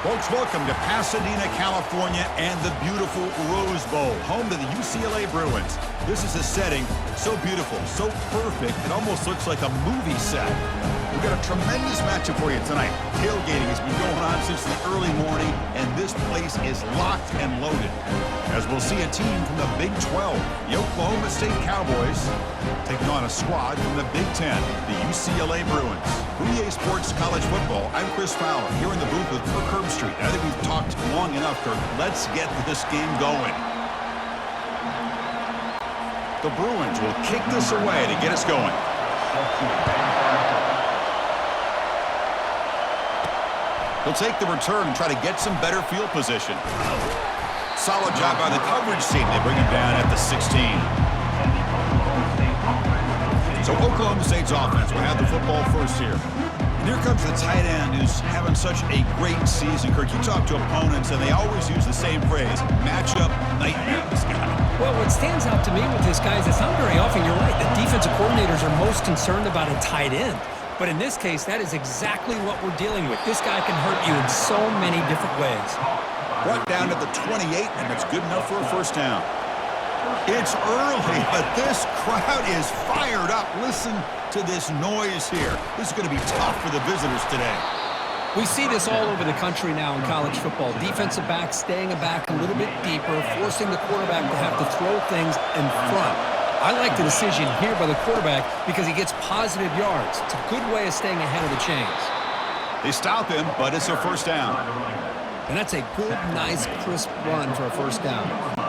Folks, welcome to Pasadena, California, and the beautiful Rose Bowl, home to the UCLA Bruins. This is a setting so beautiful, so perfect, it almost looks like a movie set. We've got a tremendous matchup for you tonight. Tailgating has been going on since the early morning, and this place is locked and loaded. As we'll see a team from the Big 12, the Oklahoma State Cowboys, taking on a squad from the Big 10, the UCLA Bruins. For EA Sports College Football, I'm Chris Fowler, here in the booth with Kirk Herbstreit. I think we've talked long enough, Kirk. Let's get this game going. The Bruins will kick this away to get us going. He'll take the return and try to get some better field position. Solid job by the coverage team. They bring him down at the 16. So Oklahoma State's offense will have the football first here. And here comes the tight end who's having such a great season. Kirk, you talk to opponents, and they always use the same phrase, matchup nightmare. This guy. Well, what stands out to me with this guy is it's not very often, you're right, the defensive coordinators are most concerned about a tight end. But in this case, that is exactly what we're dealing with. This guy can hurt you in so many different ways. Brought down to the 28, and it's good enough for a first down. It's early, but this crowd is fired up. Listen to this noise here. This is going to be tough for the visitors today. We see this all over the country now in college football. Defensive backs staying back a little bit deeper, forcing the quarterback to have to throw things in front. I like the decision here by the quarterback because he gets positive yards. It's a good way of staying ahead of the chains. They stop him, but it's a first down. And that's a good, nice, crisp run for a first down.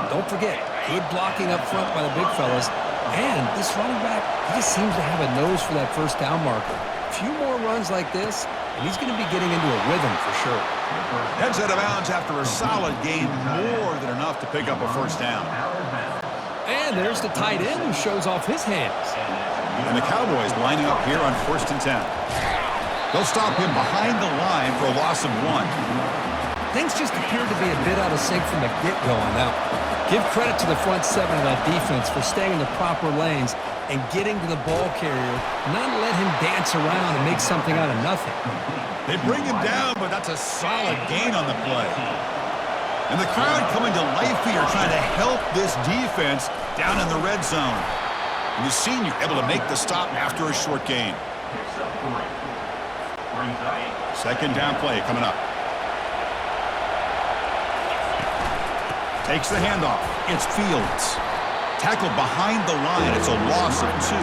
Don't forget, good blocking up front by the big fellas. And this running back, he just seems to have a nose for that first down marker. A few more runs like this, and he's going to be getting into a rhythm for sure. Heads out of bounds after a solid gain, more than enough to pick up a first down. And there's the tight end who shows off his hands. And the Cowboys lining up here on 1st and 10. They'll stop him behind the line for a loss of 1. Things just appear to be a bit out of sync from the get-go on that one. Give credit to the front seven of that defense for staying in the proper lanes and getting to the ball carrier, not let him dance around and make something out of nothing. They bring him down, but that's a solid gain on the play. And the crowd coming to life here trying to help this defense down in the red zone. And the senior able to make the stop after a short gain. Second down play coming up. Takes the handoff. It's Fields. Tackled behind the line. It's a loss of 2.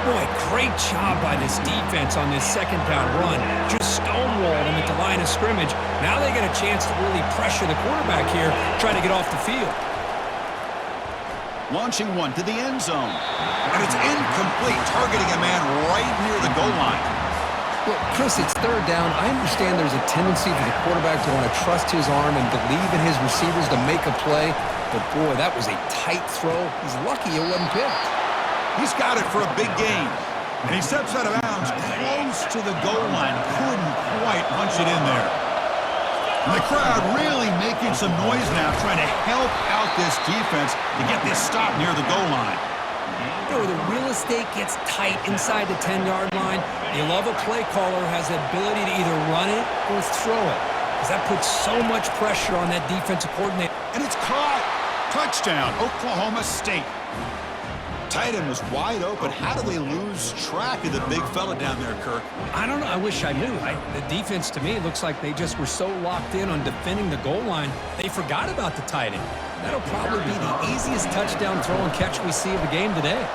Boy, great job by this defense on this second down run. Just stonewalled him at the line of scrimmage. Now they get a chance to really pressure the quarterback here, try to get off the field. Launching one to the end zone. And it's incomplete, targeting a man right near the goal line. Well, Chris, it's third down. I understand there's a tendency for the quarterback to want to trust his arm and believe in his receivers to make a play. But, boy, that was a tight throw. He's lucky it wasn't picked. He's got it for a big gain. And he steps out of bounds close to the goal line. Couldn't quite punch it in there. And the crowd really making some noise now, trying to help out this defense to get this stop near the goal line. You know, the real estate gets tight inside the 10-yard line. You love a play caller who has the ability to either run it or throw it, because that puts so much pressure on that defensive coordinator. And it's caught. Touchdown, Oklahoma State. Tight end was wide open. How do they lose track of the big fella down there, Kirk? I don't know. I wish I knew. The defense, to me, looks like they just were so locked in on defending the goal line, they forgot about the tight end. That'll probably be the easiest touchdown throw and catch we see of the game today.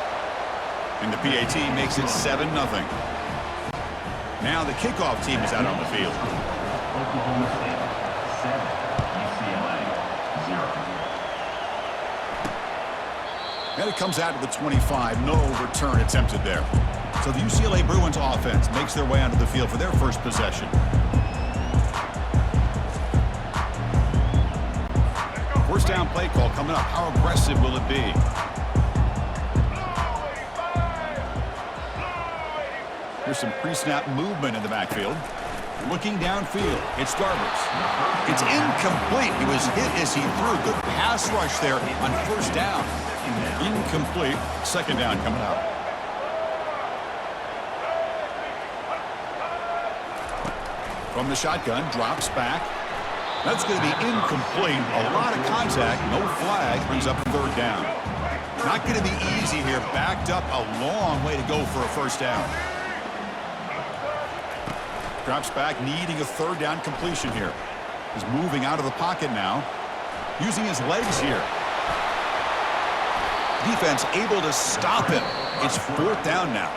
And the PAT makes it 7-0. Now the kickoff team is out on the field. Oklahoma State 7, UCLA 0. And it comes out to the 25. No return attempted there. So the UCLA Bruins offense makes their way onto the field for their first possession. First down play call coming up. How aggressive will it be? There's some pre-snap movement in the backfield. Looking downfield, it's Garbers. It's incomplete. He was hit as he threw. Good pass rush there on first down. Incomplete. Second down coming up. From the shotgun, drops back. That's going to be incomplete. A lot of contact, no flag, brings up third down. Not going to be easy here. Backed up a long way to go for a first down. Drops back, needing a third down completion here. He's moving out of the pocket now, using his legs here. Defense able to stop him. It's fourth down now.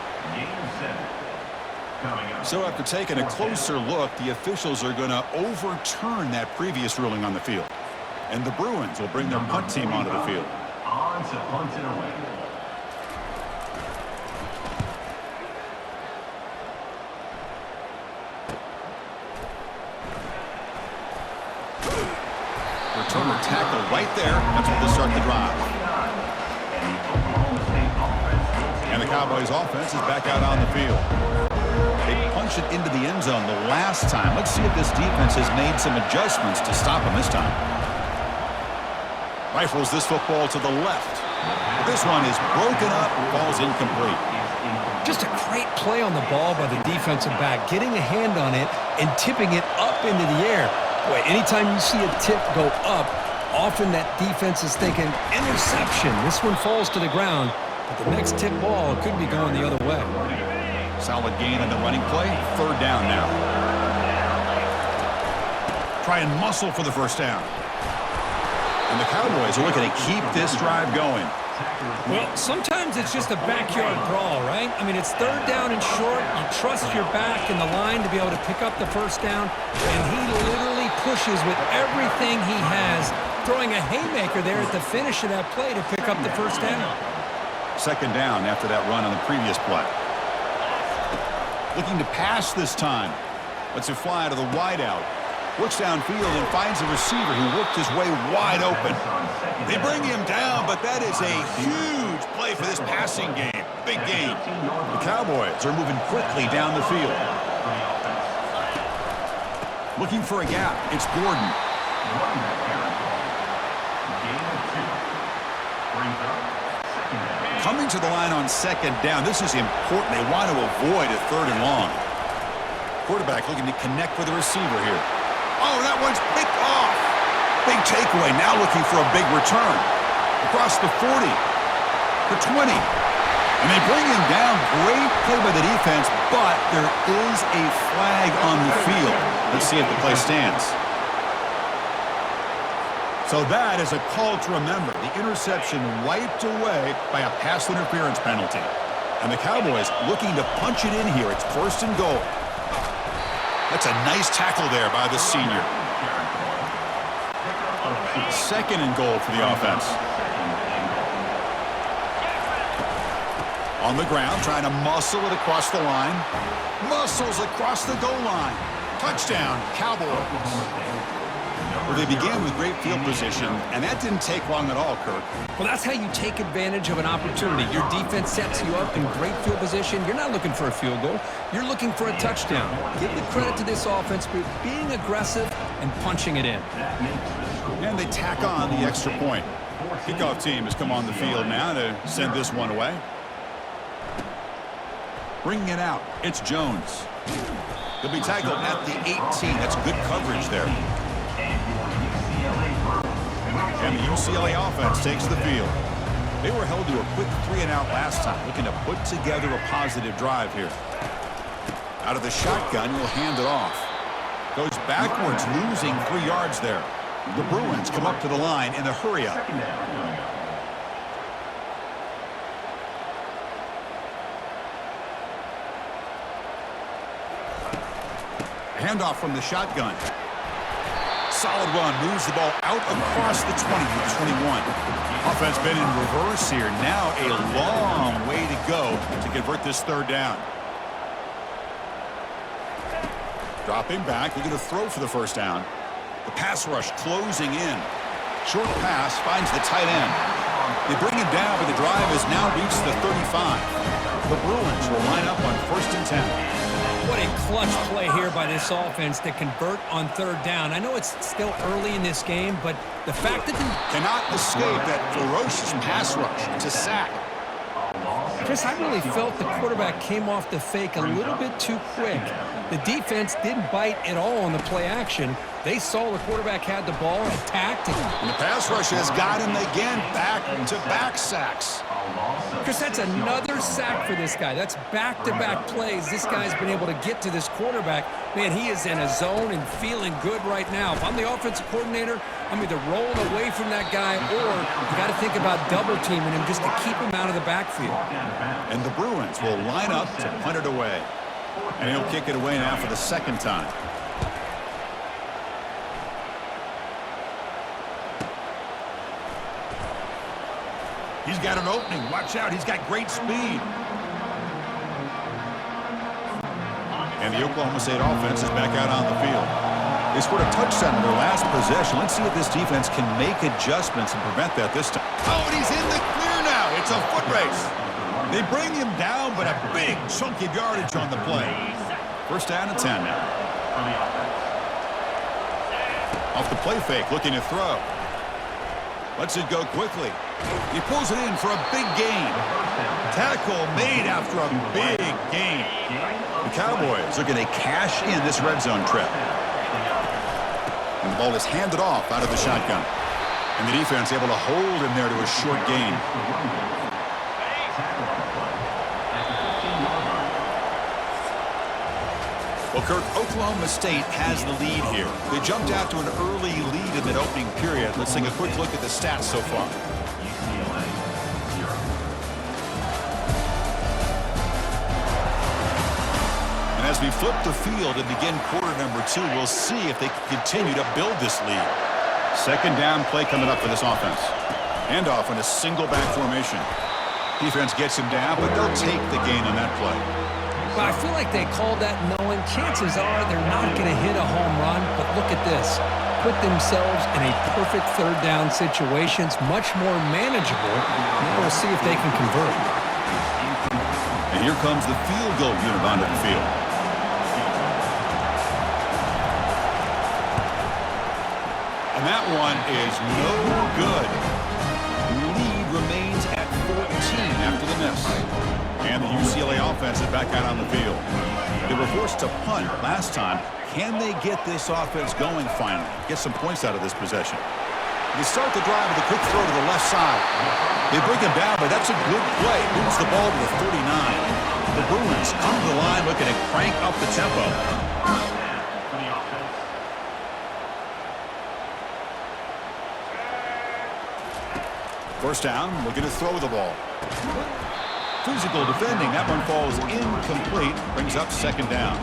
So after taking a closer look, the officials are going to overturn that previous ruling on the field. And the Bruins will bring their punt team onto the field. On to punt it away. Returner tackle right there. That's what they'll start the drive. And the Cowboys offense is back out on the field. They punched it into the end zone the last time. Let's see if this defense has made some adjustments to stop them this time. Rifles this football to the left. This one is broken up, falls incomplete. Just a great play on the ball by the defensive back, getting a hand on it and tipping it up into the air. Boy, anytime you see a tip go up, often that defense is thinking interception. This one falls to the ground, but the next tip ball could be going the other way. Solid gain on the running play. Third down now. Try and muscle for the first down. And the Cowboys are looking to keep this drive going. Well, sometimes it's just a backyard brawl, right? I mean, it's third down and short. You trust your back in the line to be able to pick up the first down, and he literally pushes with everything he has, throwing a haymaker there at the finish of that play to pick up the first down. Second down after that run on the previous play. Looking to pass this time. Lets it fly to the wideout. Works downfield and finds a receiver who worked his way wide open. They bring him down, but that is a huge play for this passing game. Big game. The Cowboys are moving quickly down the field. Looking for a gap. It's Gordon. Coming to the line on second down. This is important. They want to avoid a third and long. Quarterback looking to connect with the receiver here. Oh, that one's picked off. Big takeaway. Now looking for a big return. Across the 40. The 20. And they bring him down. Great play by the defense, but there is a flag on the field. Let's see if the play stands. So that is a call to remember. The interception wiped away by a pass interference penalty. And the Cowboys looking to punch it in here. It's first and goal. That's a nice tackle there by the senior. Second and goal for the offense. On the ground, trying to muscle it across the line. Muscles across the goal line. Touchdown, Cowboys. Well, they began with great field position, and that didn't take long at all, Kirk. Well, that's how you take advantage of an opportunity. Your defense sets you up in great field position. You're not looking for a field goal. You're looking for a touchdown. Give the credit to this offense for being aggressive and punching it in. And they tack on the extra point. Kickoff team has come on the field now to send this one away. Bringing it out, it's Jones. He'll be tackled at the 18. That's good coverage there. And the UCLA offense takes the field. They were held to a quick 3-and-out last time, looking to put together a positive drive here. Out of the shotgun, he'll hand it off. Goes backwards, losing 3 yards there. The Bruins come up to the line in a hurry-up. Handoff from the shotgun. Solid run, moves the ball out across the 20 to the 21. Offense been in reverse here. Now a long way to go to convert this third down. Dropping back, looking to throw for the first down. The pass rush closing in. Short pass finds the tight end. They bring him down, but the drive has now reached the 35. The Bruins will line up on 1st and 10. What a clutch play here by this offense to convert on third down. I know it's still early in this game, but the fact that they cannot escape that ferocious pass rush. It's a sack. Chris, I really felt the quarterback came off the fake a little bit too quick. The defense didn't bite at all on the play action. They saw the quarterback had the ball, attacked. And the pass rush has got him again, back-to-back sacks. Chris, that's another sack for this guy. That's back-to-back plays. This guy's been able to get to this quarterback. Man, he is in a zone and feeling good right now. If I'm the offensive coordinator, I'm either rolling away from that guy or you got to think about double-teaming him just to keep him out of the backfield. And the Bruins will line up to punt it away. And he'll kick it away now for the second time. He's got an opening. Watch out. He's got great speed. And the Oklahoma State offense is back out on the field. They scored a touchdown in their last possession. Let's see if this defense can make adjustments and prevent that this time. Oh, and he's in the clear now. It's a foot race. They bring him down, but a big chunk of yardage on the play. First down and 10 now. Off the play fake, looking to throw. Lets it go quickly. He pulls it in for a big gain. Tackle made after a big gain. The Cowboys looking to cash in this red zone trip. And the ball is handed off out of the shotgun. And the defense able to hold him there to a short gain. Well, Kirk, Oklahoma State has the lead here. They jumped out to an early lead in that opening period. Let's take a quick look at the stats so far. UCLA 0. And as we flip the field and begin quarter number 2, we'll see if they can continue to build this lead. Second down play coming up for this offense. Handoff in a single back formation. Defense gets him down, but they'll take the gain on that play. But I feel like they called that knowing chances are they're not going to hit a home run. But look at this. Put themselves in a perfect third down situation. It's much more manageable. Now we'll see if they can convert. And here comes the field goal unit onto the field. And that one is no good. Lead remains at 14 after the miss. And the UCLA offense is back out on the field. They were forced to punt last time. Can they get this offense going finally? Get some points out of this possession. They start the drive with a quick throw to the left side. They bring him down, but that's a good play. Moves the ball to the 39. The Bruins come to the line looking to crank up the tempo. First down, looking to throw the ball. Physical defending. That one falls incomplete. Brings up second down.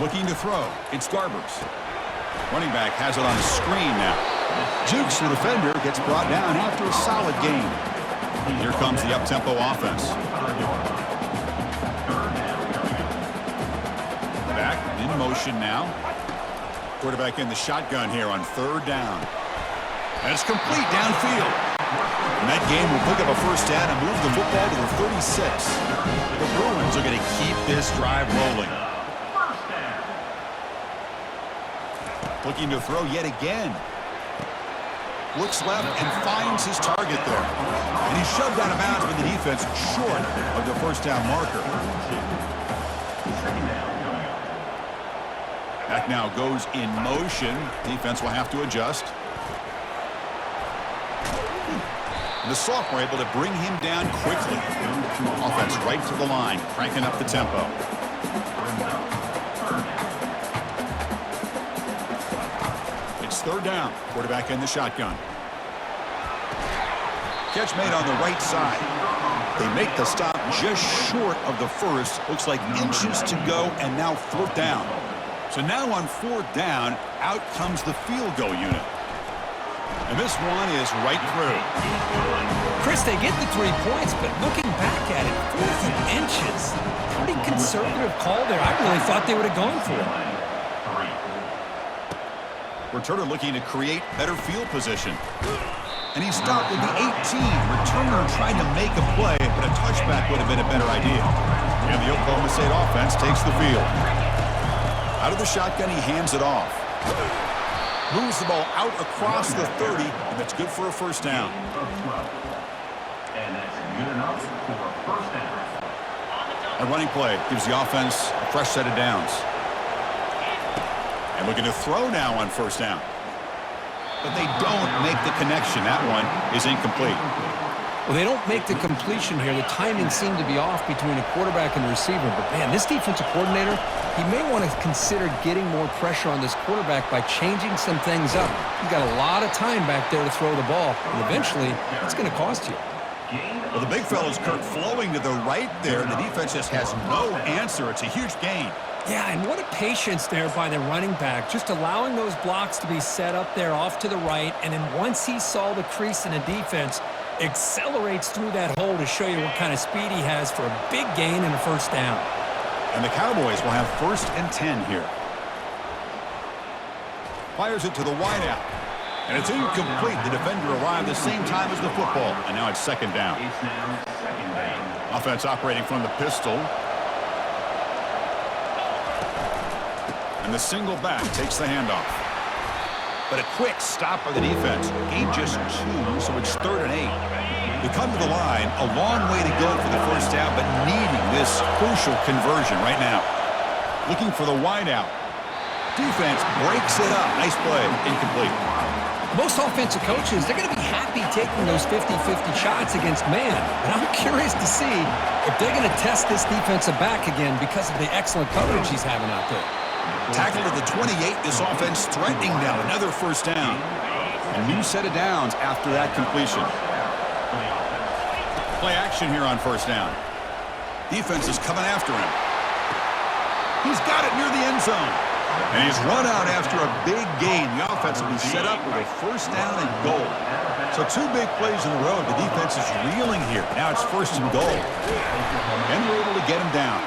Looking to throw. It's Garbers. Running back has it on a screen now. Jukes the defender. Gets brought down after a solid gain. Here comes the up-tempo offense. Back in motion now. Quarterback in the shotgun here on third down. And it's complete downfield. And that game will pick up a first down and move the football to the 36. The Bruins are going to keep this drive rolling. Looking to throw yet again. Looks left and finds his target there. And he's shoved out of bounds with the defense short of the first down marker. Back now goes in motion. Defense will have to adjust. The sophomore able to bring him down quickly. Offense right to the line, cranking up the tempo. It's third down. Quarterback in the shotgun. Catch made on the right side. They make the stop just short of the first. Looks like inches to go, and now fourth down. So now on fourth down, out comes the field goal unit. And this one is right through. Chris, they get the 3 points, but looking back at it, 4 inches. Pretty conservative call there. I really thought they would have gone for it. Returner looking to create better field position. And he stopped at the 18. Returner trying to make a play, but a touchback would have been a better idea. And the Oklahoma State offense takes the field. Out of the shotgun, he hands it off. Moves the ball out across the 30, and that's good for a first down. And that's good enough for a first down. A running play gives the offense a fresh set of downs. And looking to throw now on first down. But they don't make the connection. That one is incomplete. Well, they don't make the completion here. The timing seemed to be off between a quarterback and a receiver. But, man, this defensive coordinator, he may want to consider getting more pressure on this quarterback by changing some things up. He's got a lot of time back there to throw the ball. And eventually, it's going to cost you. Well, the big fella's Kurt flowing to the right there. The defense just has no answer. It's a huge gain. Yeah, and what a patience there by the running back, just allowing those blocks to be set up there off to the right, and then once he saw the crease in the defense, accelerates through that hole to show you what kind of speed he has for a big gain and a first down. And the Cowboys will have 1st and 10 here. Fires it to the wideout. And it's incomplete. The defender arrived the same time as the football. And now it's 2nd down. It's now 2nd down. Offense operating from the pistol. And the single back takes the handoff. But a quick stop by the defense. Gain just 2, so it's 3rd and 8. They come to the line. A long way to go for the first down, but needing this crucial conversion right now. Looking for the wideout. Defense breaks it up. Nice play. Incomplete. Most offensive coaches, they're going to be happy taking those 50-50 shots against man. And I'm curious to see if they're going to test this defensive back again because of the excellent coverage he's having out there. Tackled at the 28. This offense threatening now. Another first down. A new set of downs after that completion. Play action here on first down. Defense is coming after him. He's got it near the end zone. And he's run out after a big gain. The offense will be set up with a first down and goal. So 2 big plays in a row. The defense is reeling here. Now it's 1st and goal. And they're able to get him down.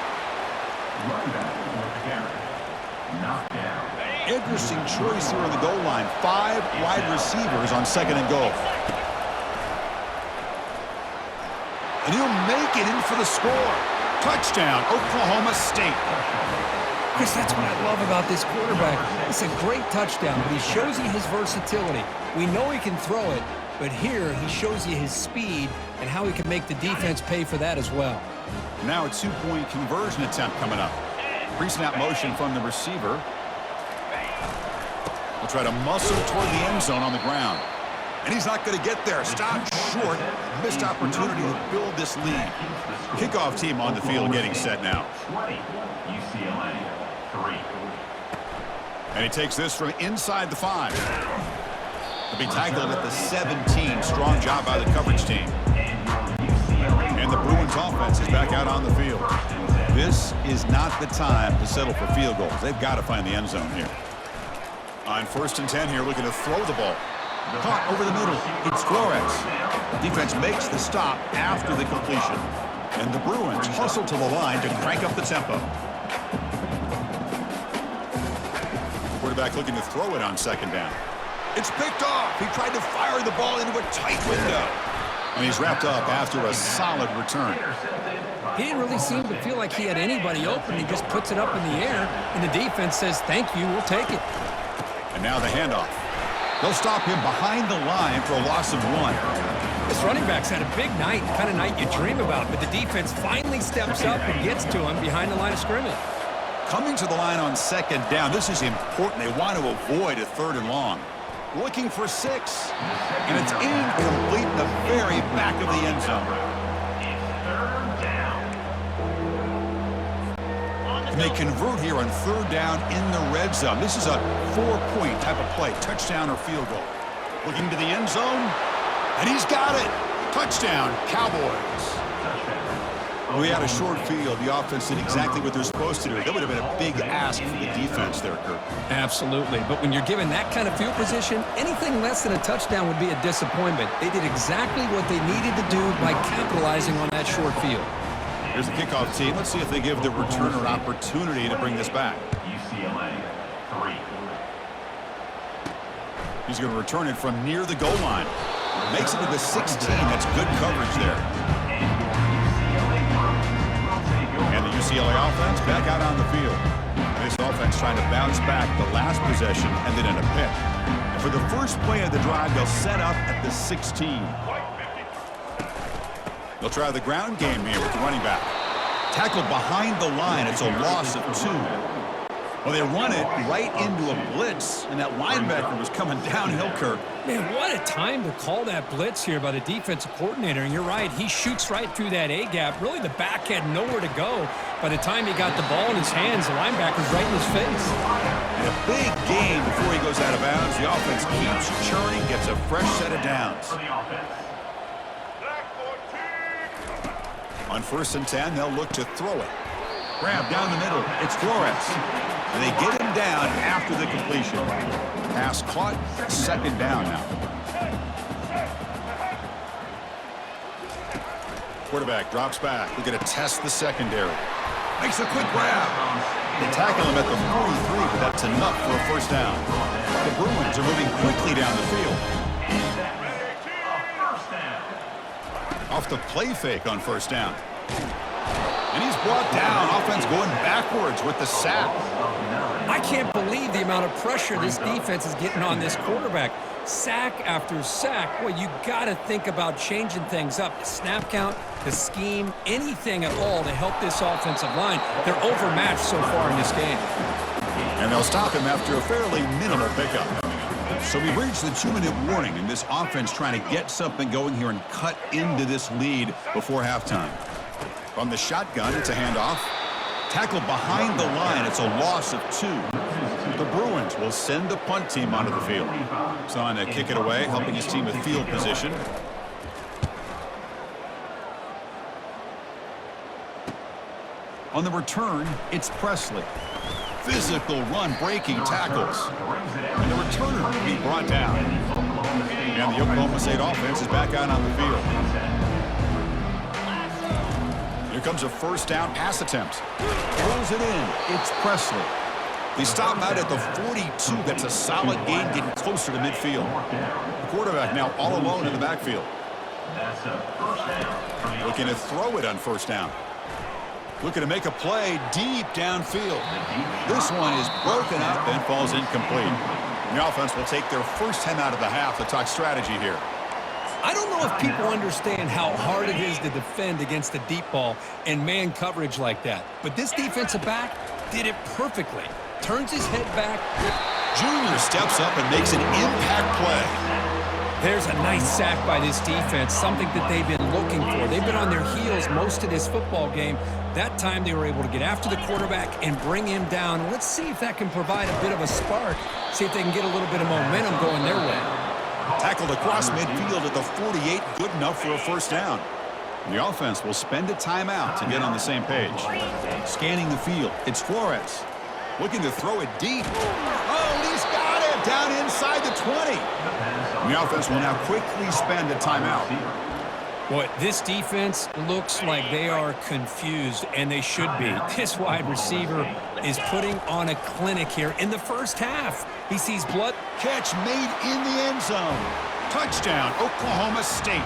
Interesting choice here on the goal line. 5 wide receivers on 2nd and goal. And he'll make it in for the score. Touchdown, Oklahoma State. Chris, that's what I love about this quarterback. It's a great touchdown, but he shows you his versatility. We know he can throw it, but here he shows you his speed and how he can make the defense pay for that as well. Now a 2-point conversion attempt coming up. Pre-snap motion from the receiver. He'll try to muscle toward the end zone on the ground. And he's not going to get there. Stopped short. Missed opportunity to build this lead. Kickoff team on the field getting set now. 20, UCLA, 3. And he takes this from inside the 5. He'll be tackled at the 17. Strong job by the coverage team. And the Bruins offense is back out on the field. This is not the time to settle for field goals. They've got to find the end zone here. On 1st and 10 here, looking to throw the ball. Caught over the middle. It's Flores. Defense makes the stop after the completion. And the Bruins hustle to the line to crank up the tempo. Quarterback looking to throw it on 2nd down. It's picked off. He tried to fire the ball into a tight window. And he's wrapped up after a solid return. He didn't really seem to feel like he had anybody open. He just puts it up in the air, and the defense says, thank you, we'll take it. And now the handoff. They'll stop him behind the line for a loss of 1. This running back's had a big night, the kind of night you dream about, but the defense finally steps up and gets to him behind the line of scrimmage. Coming to the line on 2nd down. This is important. They want to avoid a 3rd and long. Looking for 6. And it's incomplete in the very back of the end zone. And they convert here on 3rd down in the red zone. This is a 4-point type of play, touchdown or field goal. Looking to the end zone, and he's got it. Touchdown, Cowboys. We had a short field. The offense did exactly what they're supposed to do. That would have been a big ask for the defense there, Kurt. Absolutely. But when you're given that kind of field position, anything less than a touchdown would be a disappointment. They did exactly what they needed to do by capitalizing on that short field. Here's the kickoff team. Let's see if they give the returner an opportunity to bring this back. UCLA, 3. He's going to return it from near the goal line. Makes it to the 16. That's good coverage there. And the UCLA offense back out on the field. This offense trying to bounce back the last possession and then in a pick. And for the first play of the drive, they'll set up at the 16. They'll try the ground game here with the running back. Tackled behind the line. It's a loss of 2. Well, they run it right into a blitz, and that linebacker was coming downhill, Kirk. Man, what a time to call that blitz here by the defensive coordinator. And you're right, he shoots right through that A-gap. Really, the back had nowhere to go. By the time he got the ball in his hands, the linebacker's right in his face. And a big gain before he goes out of bounds. The offense keeps churning, gets a fresh set of downs. On 1st and 10, they'll look to throw it. Grab down the middle. It's Flores. And they get him down after the completion. Pass caught. 2nd down now. Quarterback drops back. We're going to test the secondary. Makes a quick grab. They tackle him at the 43, but that's enough for a 1st down. The Bruins are moving quickly down the field. Off the play fake on 1st down. And he's brought down. Offense going backwards with the sack. I can't believe the amount of pressure this defense is getting on this quarterback. Sack after sack. Well, you got to think about changing things up. The snap count, the scheme, anything at all to help this offensive line. They're overmatched so far in this game. And they'll stop him after a fairly minimal pickup. So we've reached the 2-minute warning, and this offense trying to get something going here and cut into this lead before halftime. From the shotgun, it's a handoff. Tackled behind the line, it's a loss of 2. The Bruins will send the punt team onto the field. So on to kick it away, helping his team with field position. On the return, it's Presley. Physical run, breaking tackles. And the returner will be brought down. And the Oklahoma State offense is back out on the field. Here comes a 1st down pass attempt. Throws it in. It's Presley. They stop out at the 42. That's a solid gain, getting closer to midfield. The quarterback now all alone in the backfield. Looking to throw it on 1st down. Looking to make a play deep downfield. This one is broken up and falls incomplete. The offense will take their 1st 10 out of the half to talk strategy here. I don't know if people understand how hard it is to defend against a deep ball and man coverage like that. But this defensive back did it perfectly. Turns his head back. Junior steps up and makes an impact play. There's a nice sack by this defense, something that they've been looking for. They've been on their heels most of this football game. That time they were able to get after the quarterback and bring him down. Let's see if that can provide a bit of a spark. See if they can get a little bit of momentum going their way. Tackled across midfield at the 48, good enough for a 1st down. The offense will spend a timeout to get on the same page. Scanning the field, it's Flores. Looking to throw it deep. Oh, he's got it down inside the 20. The offense will now quickly spend a timeout. Boy, this defense looks like they are confused, and they should be. This wide receiver is putting on a clinic here in the 1st half. He sees blood. Catch made in the end zone. Touchdown, Oklahoma State.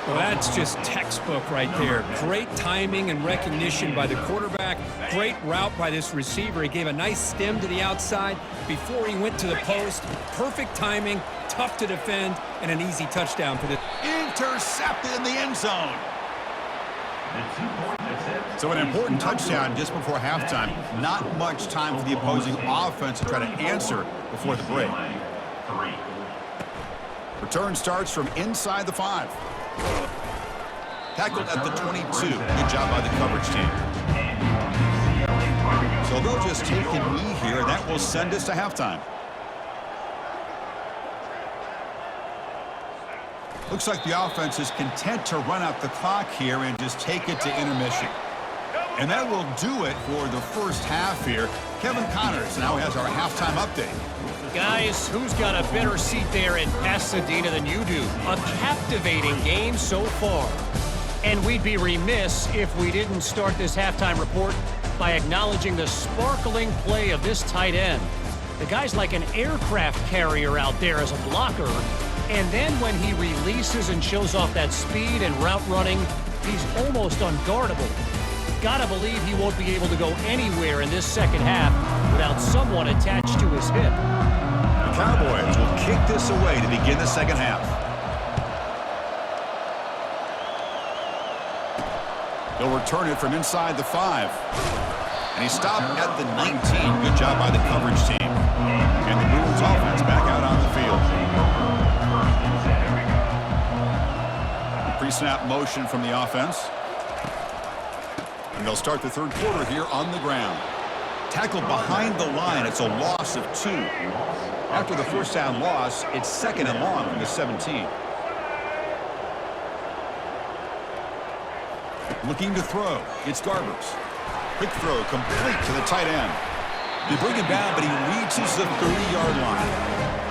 Well, that's just textbook right there. Great timing and recognition by the quarterback. Great route by this receiver. He gave a nice stem to the outside before he went to the post. Perfect timing, tough to defend, and an easy touchdown for the... Intercepted in the end zone. So an important touchdown just before halftime. Not much time for the opposing offense to try to answer before the break. Return starts from inside the 5. Tackled at the 22. Good job by the coverage team. So they'll just take a knee here, and that will send us to halftime. Looks like the offense is content to run out the clock here and just take it to intermission. And that will do it for the 1st half here. Kevin Connors now has our halftime update. Guys, who's got a better seat there in Pasadena than you do? A captivating game so far. And we'd be remiss if we didn't start this halftime report by acknowledging the sparkling play of this tight end. The guy's like an aircraft carrier out there as a blocker. And then when he releases and shows off that speed and route running, he's almost unguardable. got to believe he won't be able to go anywhere in this second half without someone attached to his hip. The Cowboys will kick this away to begin the second half. They'll return it from inside the 5. And he stopped at the 19. Good job by the coverage team. And the Bruins offense back out on the field. Pre-snap motion from the offense. And they'll start the third quarter here on the ground. Tackled behind the line. It's a loss of 2. After the first down loss, it's 2nd and long from the 17. Looking to throw. It's Garbers. Quick throw complete to the tight end. They bring him down, but he reaches the 30-yard line.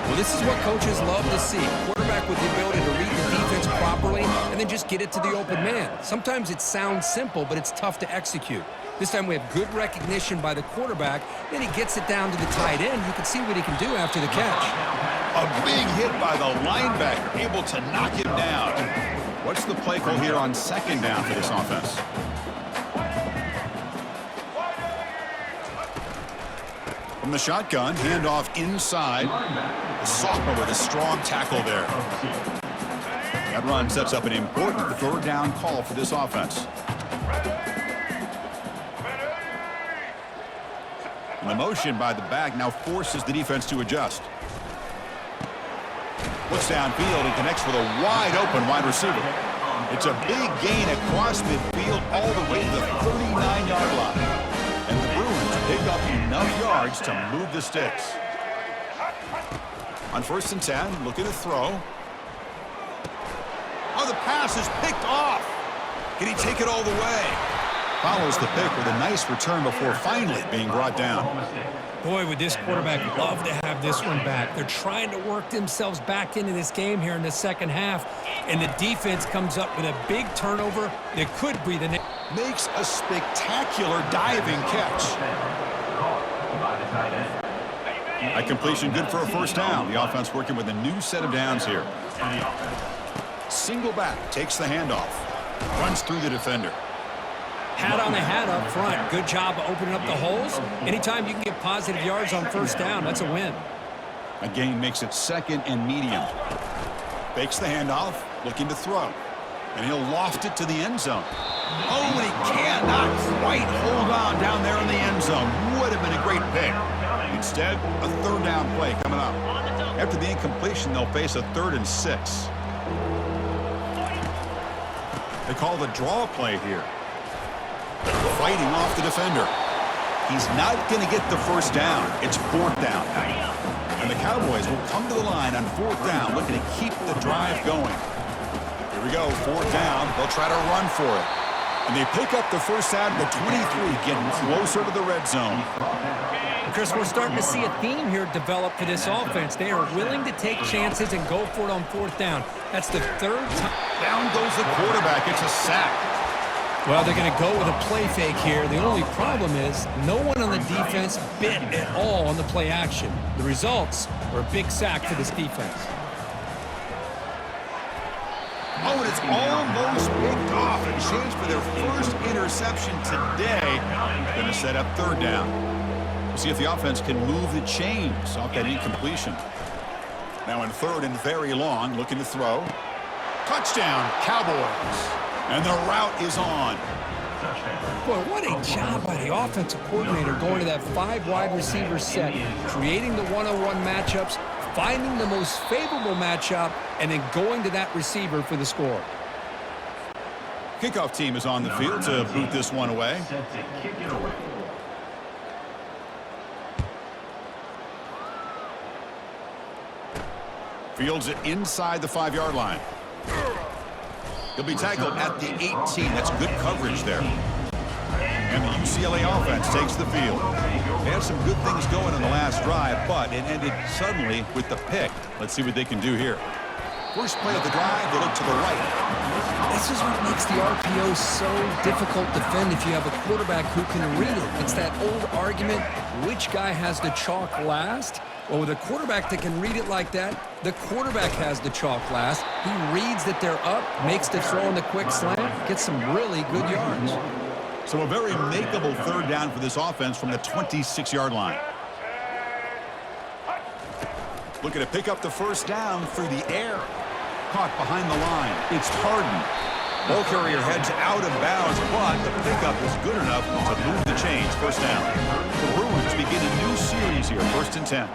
Well, this is what coaches love to see. Quarterback with the ability to read the defense properly and then just get it to the open man. Sometimes it sounds simple, but it's tough to execute. This time we have good recognition by the quarterback. Then he gets it down to the tight end. You can see what he can do after the catch. A big hit by the linebacker, able to knock him down. What's the play call here on 2nd down for this offense? From the shotgun, handoff inside. The sophomore with a strong tackle there. That run sets up an important 3rd down call for this offense. And the motion by the back now forces the defense to adjust. Looks downfield and connects with a wide-open wide receiver. It's a big gain across midfield all the way to the 39-yard line. And the Bruins pick up enough yards to move the sticks. On 1st and 10, looking to throw. Oh, the pass is picked off. Can he take it all the way? Follows the pick with a nice return before finally being brought down. Boy, would this quarterback love to have this one back. They're trying to work themselves back into this game here in the second half, and the defense comes up with a big turnover that could be the next. Makes a spectacular diving catch. That completion good for a 1st down. The offense working with a new set of downs here. Single back, takes the handoff. Runs through the defender. Hat on a hat up front. Good job of opening up the holes. Anytime you can get positive yards on 1st down, that's a win. A gain makes it 2nd and medium. Fakes the handoff, looking to throw. And he'll loft it to the end zone. Oh, and he cannot quite hold on down there in the end zone. Would have been a great pick. Instead, a 3rd down play coming up. After the incompletion, they'll face a 3rd and 6. They call the draw play here. Fighting off the defender. He's not going to get the 1st down. It's 4th down. And the Cowboys will come to the line on 4th down, looking to keep the drive going. Here we go, 4th down. They'll try to run for it. And they pick up the 1st down at the 23, getting closer to the red zone. Chris, we're starting to see a theme here develop for this offense. They are willing to take chances and go for it on 4th down. That's the 3rd time. Down goes the quarterback. It's a sack. Well, they're going to go with a play fake here. The only problem is no one on the defense bit at all on the play action. The results are a big sack for this defense. Oh, and it's almost picked off. A chance for their 1st interception today. Going to set up 3rd down. We'll see if the offense can move the chains off that incompletion. Now in 3rd and very long, looking to throw. Touchdown, Cowboys. And the route is on. Boy, what a job by the offensive coordinator going to that 5 wide receiver set, creating the one-on-one matchups, finding the most favorable matchup, and then going to that receiver for the score. Kickoff team is on the field to boot this one away. Fields it inside the 5-yard line. He'll be tackled at the 18. That's good coverage there. And the UCLA offense takes the field. They had some good things going in the last drive, but it ended suddenly with the pick. Let's see what they can do here. First play of the drive, they look to the right. This is what makes the RPO so difficult to defend if you have a quarterback who can read it. It's that old argument, which guy has the chalk last? Well, with a quarterback that can read it like that, the quarterback has the chalk last. He reads that they're up, makes the throw in the quick slant, gets some really good yards. So a very makeable third down for this offense from the 26-yard line. Looking to pick up the first down through the air. Caught behind the line. It's Harden. Ball carrier heads out of bounds, but the pickup is good enough to move the chains. First down. The Bruins begin a new series here. 1st and 10.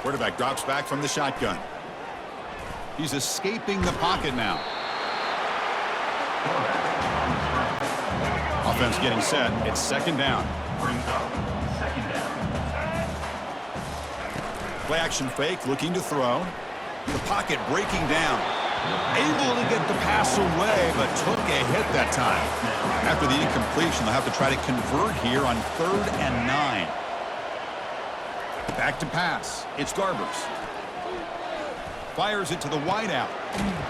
Quarterback drops back from the shotgun. He's escaping the pocket now. Offense getting set. It's 2nd down. Play action fake, looking to throw. The pocket breaking down. Able to get the pass away, but took a hit that time. After the incompletion, they'll have to try to convert here on 3rd and 9. Back to pass. It's Garbers. Fires it to the wideout.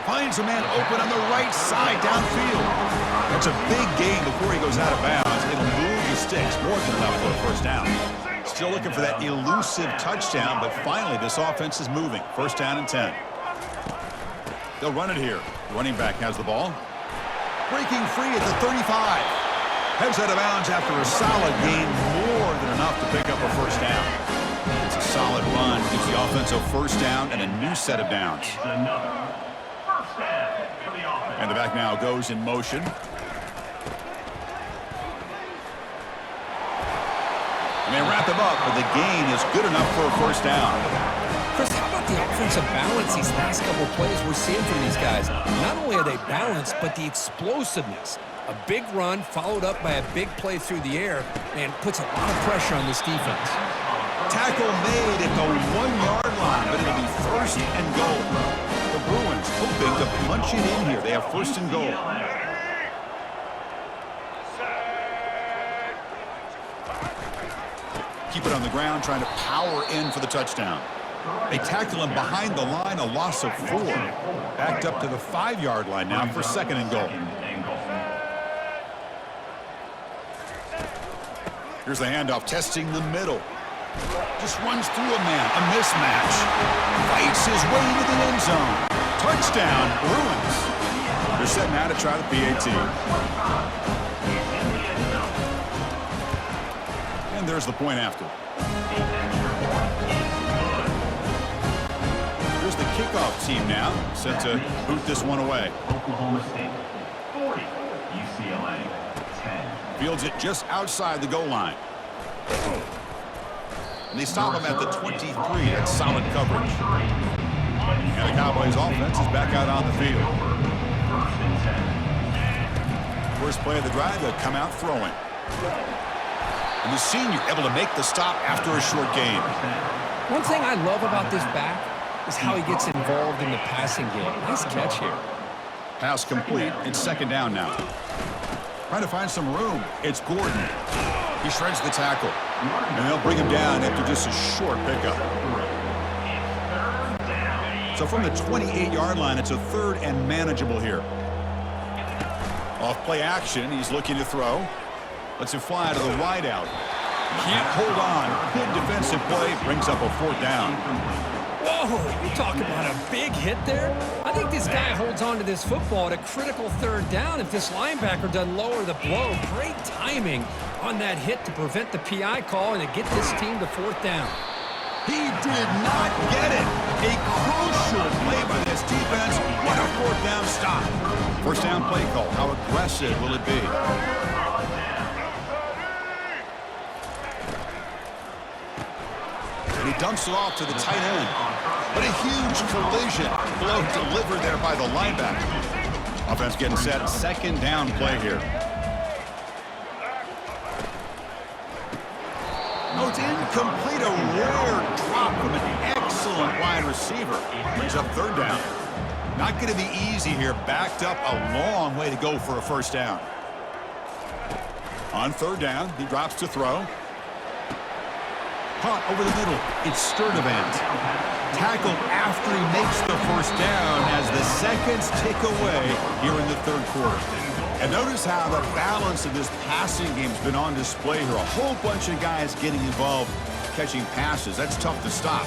Finds a man open on the right side downfield. That's a big gain before he goes out of bounds. It'll move the sticks. More than enough for a first down. Still looking for that elusive touchdown, but finally this offense is moving. 1st down and 10. They'll run it here. Running back has the ball. Breaking free at the 35. Heads out of bounds after a solid gain. More than enough to pick up a first down. It's a solid run. Gives the offense a first down and a new set of downs. And the back now goes in motion. And they wrap him up, but the gain is good enough for a first down. Chris, how about the offensive balance these last couple of plays we're seeing from these guys? Not only are they balanced, but the explosiveness. A big run followed up by a big play through the air and puts a lot of pressure on this defense. Tackle made at the 1-yard line, but it'll be 1st and goal. The Bruins hoping to punch it in here. They have 1st and goal. Keep it on the ground, trying to power in for the touchdown. They tackle him behind the line, a loss of 4. Backed up to the 5-yard line now for 2nd and goal. Here's the handoff, testing the middle. Just runs through a man, a mismatch. Fights his way into the end zone. Touchdown, Bruins. They're set now to try the PAT. And there's the point after. Here's the kickoff team now, set to boot this one away. Oklahoma State, 40. UCLA, 10. Fields it just outside the goal line. And they stop him at the 23. That's solid coverage. And the Cowboys offense is back out on the field. First play of the drive, they'll come out throwing. And the senior able to make the stop after a short gain. One thing I love about this back is how he gets involved in the passing game. Nice catch here. Pass complete. It's 2nd down now. Trying to find some room. It's Gordon. He shreds the tackle. And they'll bring him down after just a short pickup. So from the 28-yard line, it's a 3rd and manageable here. Off play action, he's looking to throw. Lets it fly to the wideout. Can't hold on. Good defensive play. Brings up a 4th down. Whoa, you talk about a big hit there. I think this guy holds on to this football at a critical 3rd down if this linebacker doesn't lower the blow. Great timing on that hit to prevent the PI call and to get this team to 4th down. He did not get it. A crucial play by this defense. What a 4th down stop. 1st down play call. How aggressive will it be? And he dumps it off to the tight end. But a huge collision. Blow delivered there by the linebacker. Offense getting set. 2nd down play here. No, it's incomplete. A rare drop from an excellent wide receiver. Brings up 3rd down. Not going to be easy here. Backed up a long way to go for a 1st down. On 3rd down, he drops to throw. Caught over the middle. It's Sturdivant. Tackled after he makes the 1st down as the seconds tick away here in the 3rd quarter. And notice how the balance of this passing game has been on display here. A whole bunch of guys getting involved catching passes. That's tough to stop.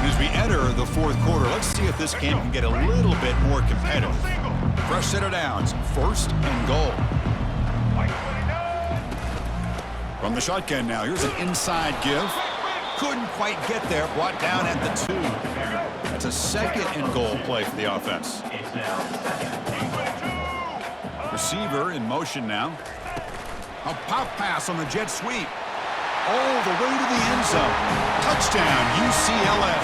As we enter the fourth quarter, let's see if this game can get a little bit more competitive. Fresh set of downs, 1st and goal. From the shotgun now, here's an inside give. Couldn't quite get there, brought down at the 2. That's a 2nd and goal play for the offense. Receiver in motion now. A pop pass on the jet sweep. All the way to the end zone. Touchdown, UCLA.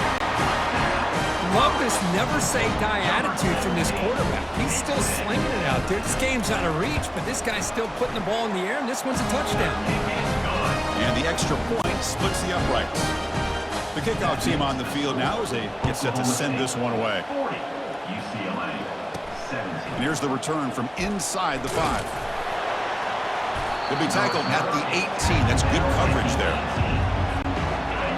Love this never-say-die attitude from this quarterback. He's still slinging it out there. This game's out of reach, but this guy's still putting the ball in the air, and this one's a touchdown. And the extra point splits the uprights. The kickoff team on the field now as they get set to send this one away. UCLA 17. And here's the return from inside the 5. He'll be tackled at the 18. That's good coverage there.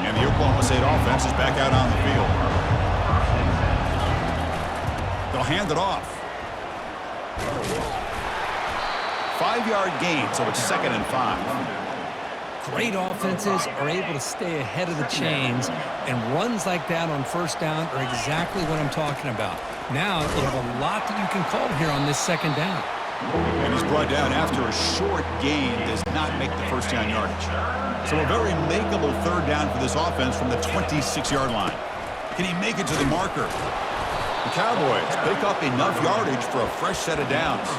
And the Oklahoma State offense is back out on the field. They'll hand it off. 5-yard gain, so it's 2nd and 5. Great offenses are able to stay ahead of the chains, and runs like that on 1st down are exactly what I'm talking about. Now you have a lot that you can call here on this 2nd down. And he's brought down after a short gain, does not make the 1st down yardage. So a very makeable 3rd down for this offense from the 26-yard line. Can he make it to the marker? The Cowboys pick up enough yardage for a fresh set of downs.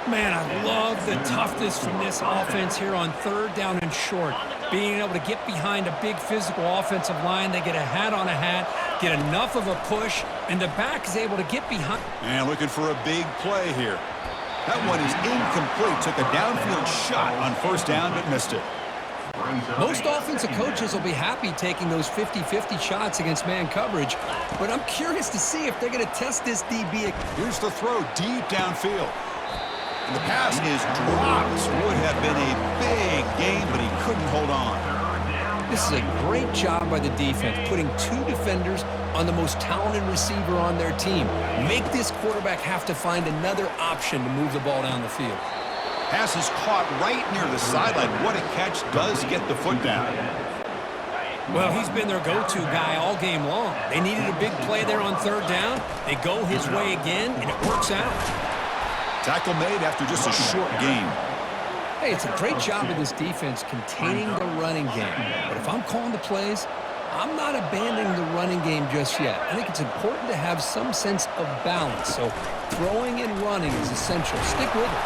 Man, I love the toughness from this offense here on 3rd down and short. Being able to get behind a big physical offensive line, they get a hat on a hat, get enough of a push, and the back is able to get behind. And looking for a big play here. That one is incomplete. Took a downfield shot on 1st down, but missed it. Most offensive coaches will be happy taking those 50-50 shots against man coverage, but I'm curious to see if they're going to test this DB. Here's the throw deep downfield. And the pass is dropped. Would have been a big game, but he couldn't hold on. This is a great job by the defense, putting 2 defenders on the most talented receiver on their team. Make this quarterback have to find another option to move the ball down the field. Pass is caught right near the sideline. What a catch, does get the foot down. Well, he's been their go-to guy all game long. They needed a big play there on 3rd down. They go his way again, and it works out. Tackle made after just a short gain. Hey, it's a great job of this defense containing the running game. But if I'm calling the plays, I'm not abandoning the running game just yet. I think it's important to have some sense of balance. So throwing and running is essential. Stick with it.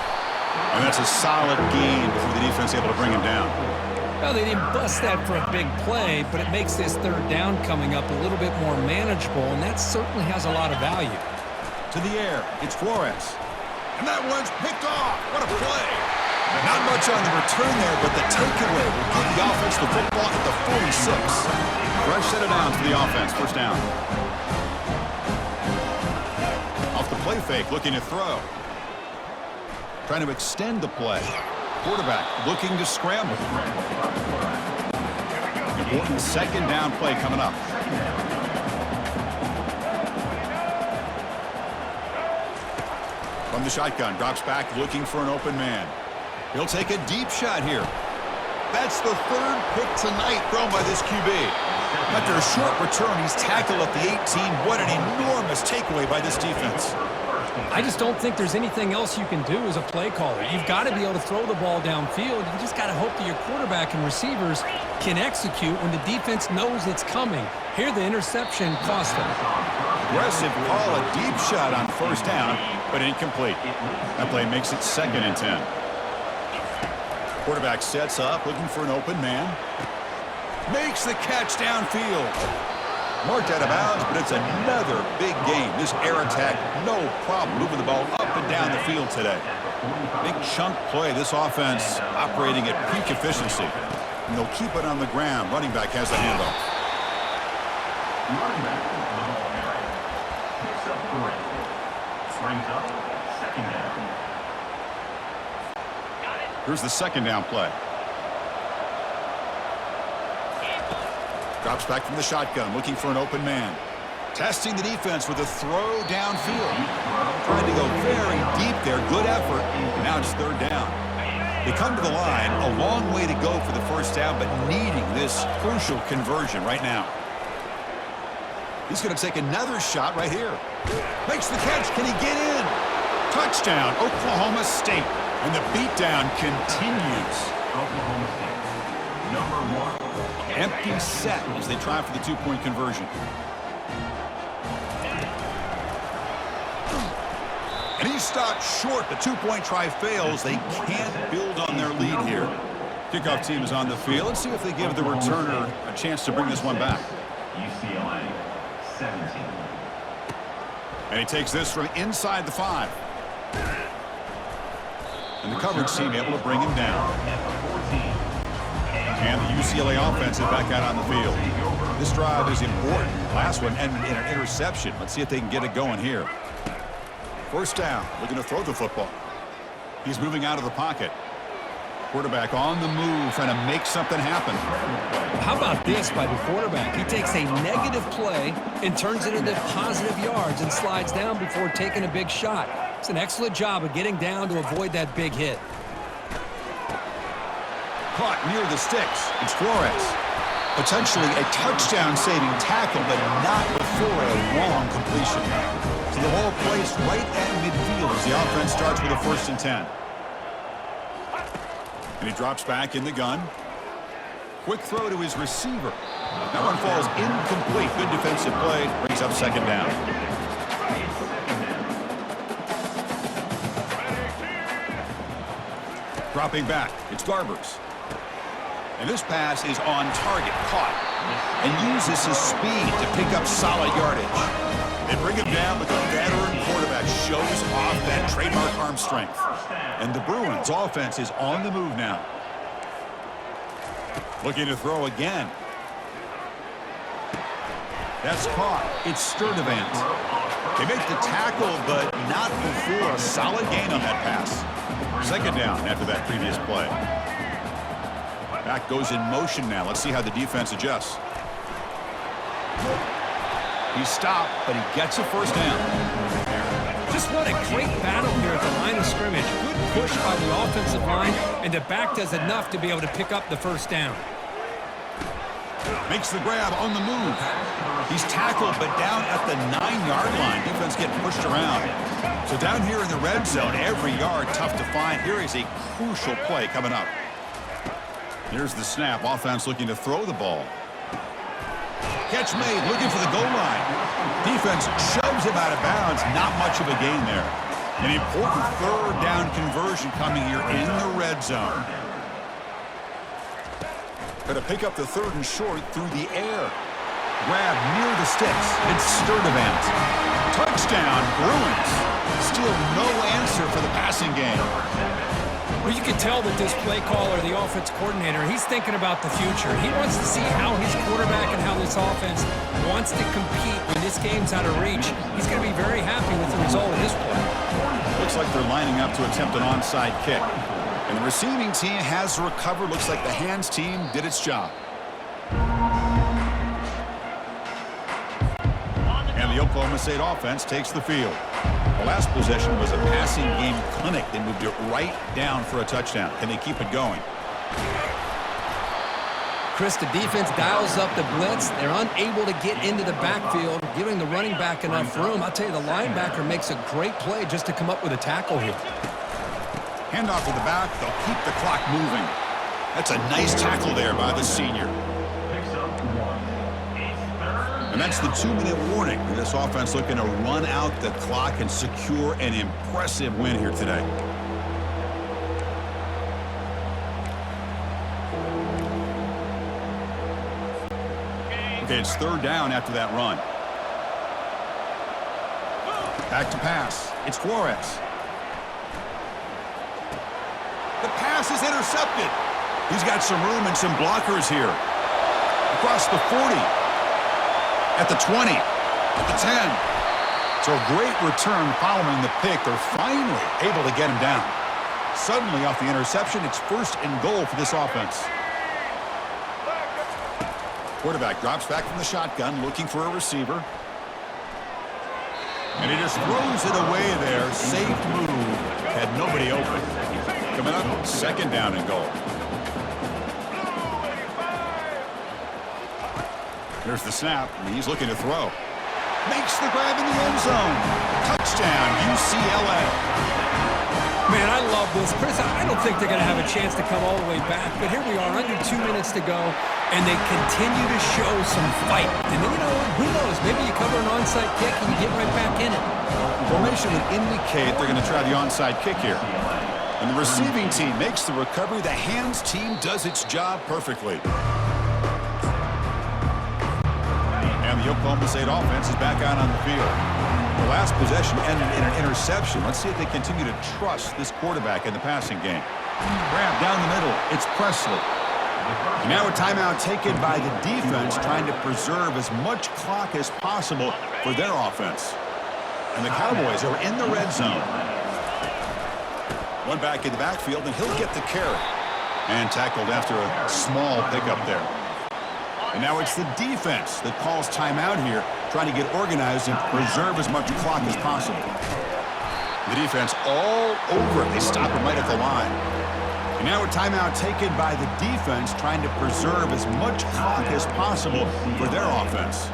And that's a solid gain before the defense able to bring him down. Well, they didn't bust that for a big play, but it makes this 3rd down coming up a little bit more manageable, and that certainly has a lot of value. To the air, it's Flores. And that one's picked off. What a play. Not much on the return there, but the takeaway will give the offense the football at the 46. Fresh set of downs for the offense, 1st down. Off the play fake, looking to throw. Trying to extend the play. Quarterback looking to scramble. Important 2nd down play coming up. From the shotgun, drops back looking for an open man. He'll take a deep shot here. That's the 3rd pick tonight thrown by this QB. After a short return, he's tackled at the 18. What an enormous takeaway by this defense. I just don't think there's anything else you can do as a play caller. You've got to be able to throw the ball downfield. You just got to hope that your quarterback and receivers can execute when the defense knows it's coming. Here, the interception cost them. Aggressive call, a deep shot on 1st down, but incomplete. That play makes it 2nd and 10. Quarterback sets up, looking for an open man. Makes the catch downfield. Marked out of bounds, but it's another big game. This air attack, no problem moving the ball up and down the field today. Big chunk play. This offense operating at peak efficiency. And they'll keep it on the ground. Running back has the handoff. Running back with the ball carrier. Picks up 3. Brings up 2nd down. Here's the 2nd down play. Drops back from the shotgun, looking for an open man. Testing the defense with a throw downfield. Trying to go very deep there. Good effort. And now it's 3rd down. They come to the line. A long way to go for the 1st down, but needing this crucial conversion right now. He's going to take another shot right here. Makes the catch. Can he get in? Touchdown, Oklahoma State. And the beatdown continues. Oklahoma State, number 1. Empty set as they try for the two-point conversion. And he's stopped short. The two-point try fails. They can't build on their lead here. Kickoff team is on the field. Let's see if they give the returner a chance to bring this one back. UCLA, 17. And he takes this from inside the 5. And the coverage team able to bring him down. And the UCLA offense is back out on the field. This drive is important. Last one ended in an interception. Let's see if they can get it going here. First down, looking to throw the football. He's moving out of the pocket. Quarterback on the move, trying to make something happen. How about this by the quarterback? He takes a negative play and turns it into positive yards and slides down before taking a big shot. It's an excellent job of getting down to avoid that big hit. Caught near the sticks. It's Flores. Potentially a touchdown-saving tackle, but not before a long completion. So the ball placed right at midfield as the offense starts with a 1st and 10. And he drops back in the gun. Quick throw to his receiver. That one falls incomplete. Good defensive play. Brings up 2nd down. Dropping back. It's Garbers. And this pass is on target. Caught. And uses his speed to pick up solid yardage. They bring him down, but the veteran quarterback shows off that trademark arm strength. And the Bruins offense is on the move now. Looking to throw again. That's caught. It's Sturdivant. They make the tackle, but not before a solid gain on that pass. 2nd down after that previous play. Back goes in motion now. Let's see how the defense adjusts. He stopped, but he gets a 1st down. Just what a great battle here at the line of scrimmage. Good push by the offensive line, and the back does enough to be able to pick up the 1st down. Makes the grab on the move. He's tackled, but down at the 9-yard line. Defense getting pushed around. So down here in the red zone, every yard tough to find. Here is a crucial play coming up. Here's the snap. Offense looking to throw the ball. Catch made, looking for the goal line. Defense shoves him out of bounds. Not much of a gain there. An important 3rd down conversion coming here in the red zone. Going to pick up the 3rd and short through the air. Grab near the sticks. It's Sturdivant. Touchdown, Bruins. Still no answer for the passing game. Well, you can tell that this play caller, the offense coordinator, he's thinking about the future. He wants to see how his quarterback and how this offense wants to compete when this game's out of reach. He's going to be very happy with the result of this play. Looks like they're lining up to attempt an onside kick. And the receiving team has recovered. Looks like the hands team did its job. And the Oklahoma State offense takes the field. The last possession was a passing game clinic. They moved it right down for a touchdown. Can they keep it going? Chris, the defense dials up the blitz. They're unable to get into the backfield, giving the running back enough room. I'll tell you, the linebacker makes a great play just to come up with a tackle here. Handoff to the back. They'll keep the clock moving. That's a nice tackle there by the senior. And that's the 2-minute warning. This offense looking to run out the clock and secure an impressive win here today. Okay, it's 3rd down after that run. Back to pass. It's Flores. The pass is intercepted. He's got some room and some blockers here. Across the 40. At the 20. At the 10. So a great return following the pick. They're finally able to get him down. Suddenly off the interception, it's 1st and goal for this offense. Quarterback drops back from the shotgun, looking for a receiver. And he just throws it away there. Safe move. Had nobody open. Coming up, 2nd down and goal. Here's the snap, and he's looking to throw. Makes the grab in the end zone. Touchdown, UCLA. Man, I love this. Chris, I don't think they're going to have a chance to come all the way back, but here we are, under 2 minutes to go, and they continue to show some fight. And then, you know what? Who knows? Maybe you cover an onside kick and you get right back in it. Formation would indicate they're going to try the onside kick here. And the receiving team makes the recovery. The hands team does its job perfectly. And the Oklahoma State offense is back out on the field. The last possession ended in an interception. Let's see if they continue to trust this quarterback in the passing game. Grab down the middle. It's Presley. And now a timeout taken by the defense, trying to preserve as much clock as possible for their offense. And the Cowboys are in the red zone. One back in the backfield, and he'll get the carry. And tackled after a small pickup there. And now it's the defense that calls timeout here, trying to get organized and preserve as much clock as possible. The defense all over it. They stop him right at the line. And now a timeout taken by the defense, trying to preserve as much clock as possible for their offense.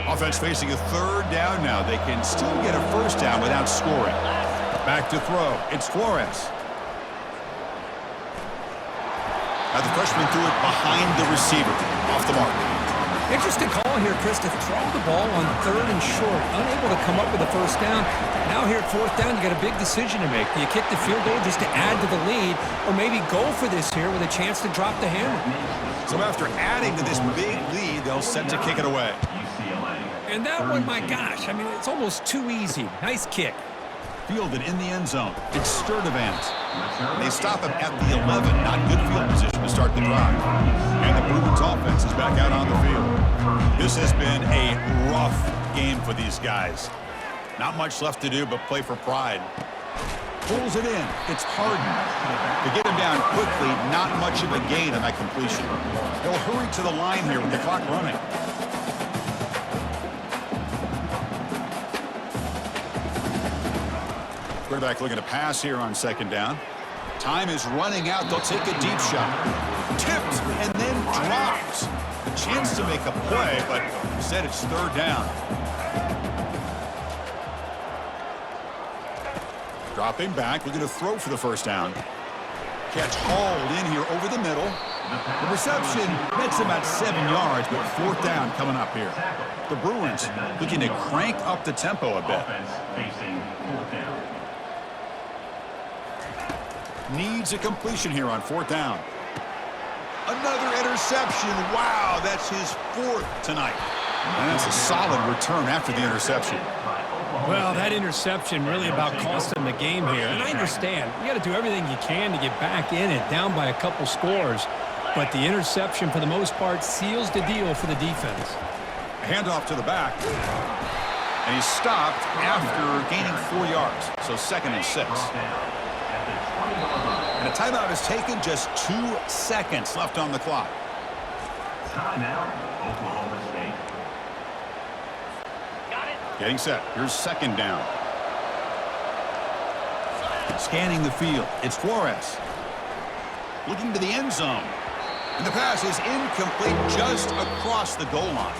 Offense facing a third down now. They can still get a first down without scoring. Back to throw. It's Flores. Now the freshman threw it behind the receiver. Off the mark. Interesting call here, Chris, to throw the ball on 3rd and short. Unable to come up with a first down. Now here at 4th down, you got a big decision to make. Do you kick the field goal just to add to the lead, or maybe go for this here with a chance to drop the hammer? So after adding to this big lead, they'll set to kick it away. And that one, my gosh, I mean, it's almost too easy. Nice kick. Fielded in the end zone. It's Sturdivant. They stop him at the 11. Not good field position to start the drive. And the Bruins offense is back out on the field. This has been a rough game for these guys. Not much left to do but play for pride. Pulls it in. It's Harden. To get him down quickly, not much of a gain on that completion. They'll hurry to the line here with the clock running. Quarterback looking to pass here on 2nd down. Time is running out. They'll take a deep shot. Tipped and then dropped. A chance to make a play, but instead it's 3rd down. Dropping back, looking to throw for the first down. Catch hauled in here over the middle. The reception makes about 7 yards, but 4th down coming up here. The Bruins looking to crank up the tempo a bit. Needs a completion here on 4th down. Another interception. Wow, that's his 4th tonight. And that's a solid return after the interception. Well, that interception really about cost them the game here. And I understand. You got to do everything you can to get back in it, down by a couple scores. But the interception, for the most part, seals the deal for the defense. A handoff to the back. And he's stopped after gaining 4 yards. So 2nd and 6. And a timeout is taken. Just 2 seconds left on the clock. Timeout, Oklahoma State. Getting set. Here's 2nd down. Scanning the field. It's Flores. Looking to the end zone. And the pass is incomplete just across the goal line.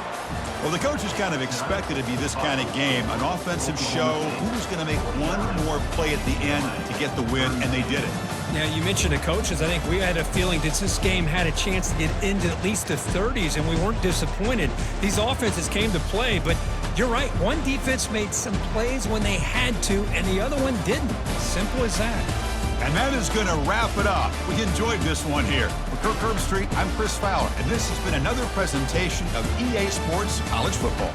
Well, the coaches kind of expected it to be this kind of game. An offensive show. Who's going to make one more play at the end to get the win, and they did it. Yeah, you mentioned the coaches. I think we had a feeling that this game had a chance to get into at least the 30s, and we weren't disappointed. These offenses came to play, but you're right. One defense made some plays when they had to, and the other one didn't. Simple as that. And that is going to wrap it up. We enjoyed this one here. For Kirk Herbstreit, I'm Chris Fowler, and this has been another presentation of EA Sports College Football.